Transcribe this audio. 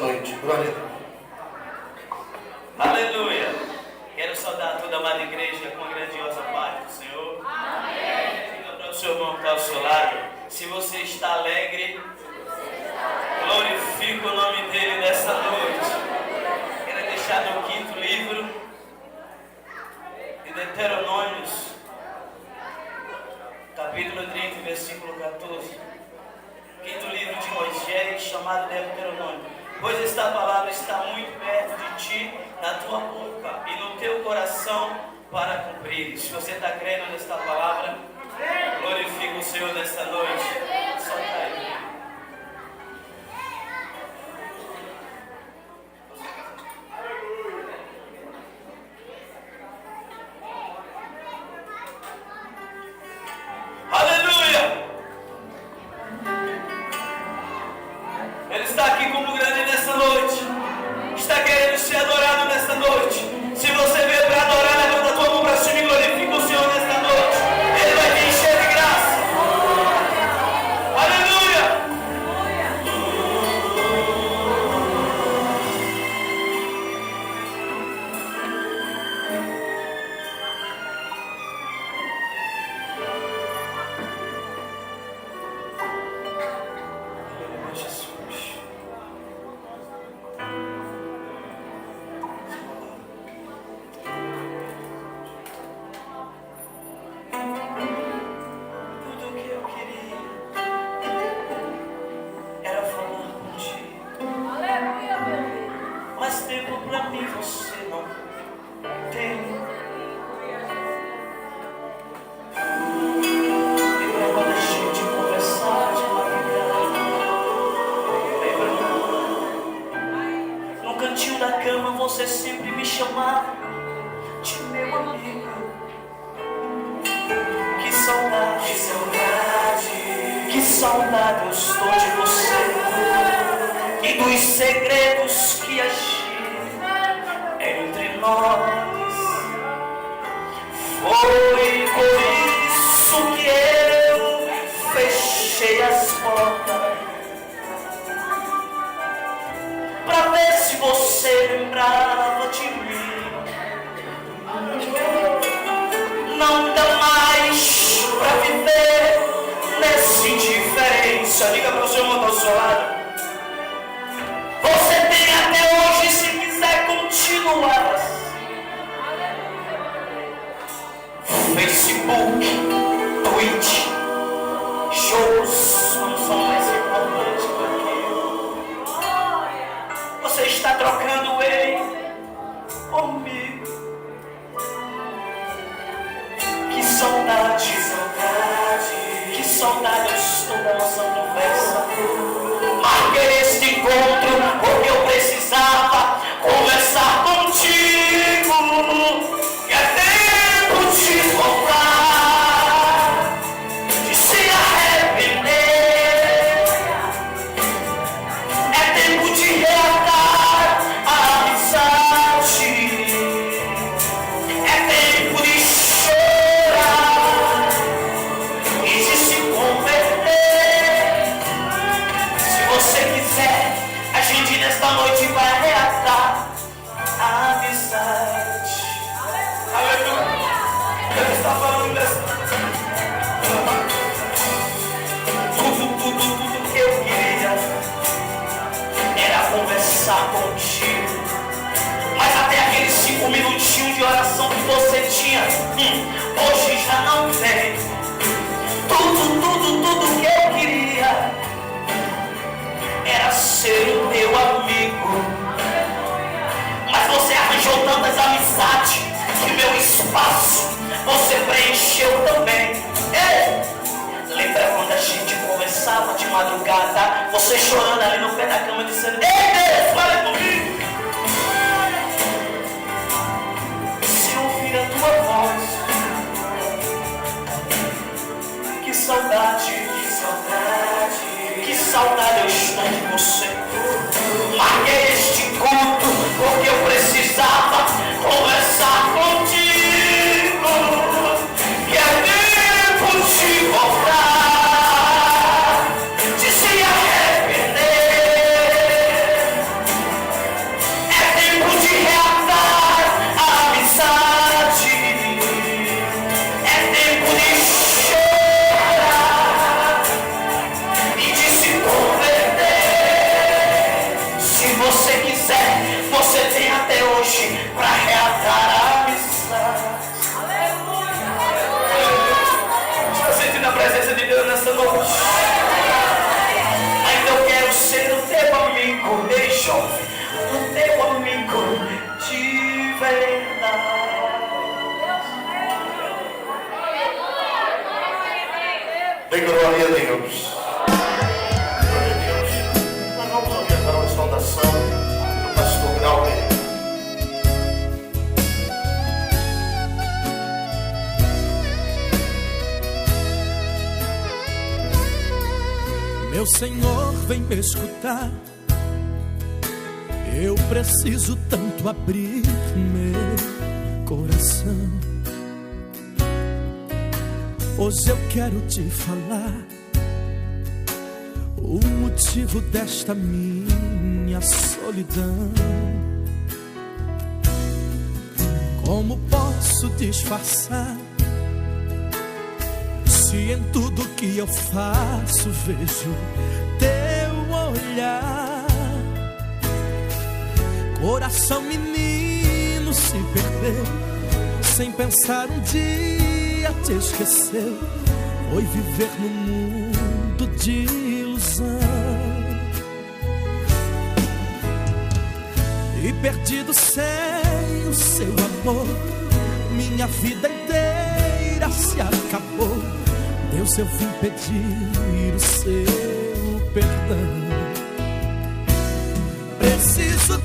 noite. Glória a Deus. Aleluia. Quero saudar toda a amada igreja com a grandiosa paz do Senhor. Amém. Diga para o seu irmão que está ao seu lado. Se você está alegre, glorifique o nome dele nessa noite. Quero deixar no 5º livro de Deuteronômios, capítulo 30, versículo 14. 5º livro de Moisés, chamado Deuteronômio. Pois esta palavra está muito perto de ti, na tua boca e no teu coração, para cumprir. Se você está crendo nesta palavra, glorifica o Senhor nesta noite. Só aí. Aleluia! Ele está aqui como grande nessa noite. Está querendo ser adorado nesta noite. Se você veio para adorar, levanta a tua mão para cima e glorifica o Senhor nesta noite. Ele vai te encher de graça. Aleluia! Jesus. Tudo que eu queria era falar contigo. Aleluia, meu Deus. Mas tempo pra mim você não tem. Lembra quando a gente conversava de madrugada? Lembra? No cantinho da cama você sempre me chamava de meu amigo. Que saudade, que saudade eu estou de você e dos segredos que agiram entre nós. Foi por isso que eu fechei as portas, pra ver se você lembrava de mim. Não dá mais pra viver nessa indiferença. Liga pro seu irmão ao seu lado. Você tem até hoje, se quiser continuar assim. Facebook, Twitch, shows não são mais importantes do que você está trocando ele comigo. Que saudade, que saudade eu estou da nossa conversa. Marquei este encontro porque eu precisava conversar contigo. Que é tempo de voltar, de se arrepender. É tempo de reatar a amizade. É tempo de chorar e de se converter. Se você quiser, a gente nesta noite vai reatar a amizade. Aleluia! Deus está falando dessa. Tudo que eu queria era conversar contigo. Mas até aqueles 5 minutinhos de oração que você tinha, hoje já não tem. Tudo que eu queria era ser o teu amigo. Mas você arranjou tantas amizades que meu espaço você preencheu também. Ei! Lembra quando a gente conversava de madrugada, você chorando ali no pé da cama dizendo: ei Deus, fala comigo. Se ouvir a tua voz, que saudade, que saudade eu estou de você. Marquei este culto porque eu precisava conversar contigo. Que é tempo de voltar, de se arrepender. jovem, o teu amigo de verdade. Dê glória a Deus. Glória a Deus. Nós vamos ouvir agora uma saudação do pastor Glauber. Meu Senhor, vem me escutar. Eu preciso tanto abrir meu coração. Hoje eu quero te falar o motivo desta minha solidão. Como posso disfarçar se em tudo que eu faço vejo teu olhar? Coração menino se perdeu, sem pensar um dia te esqueceu. Foi viver no mundo de ilusão e perdido sem o seu amor, minha vida inteira se acabou. Deus, eu vim pedir o seu perdão. Preciso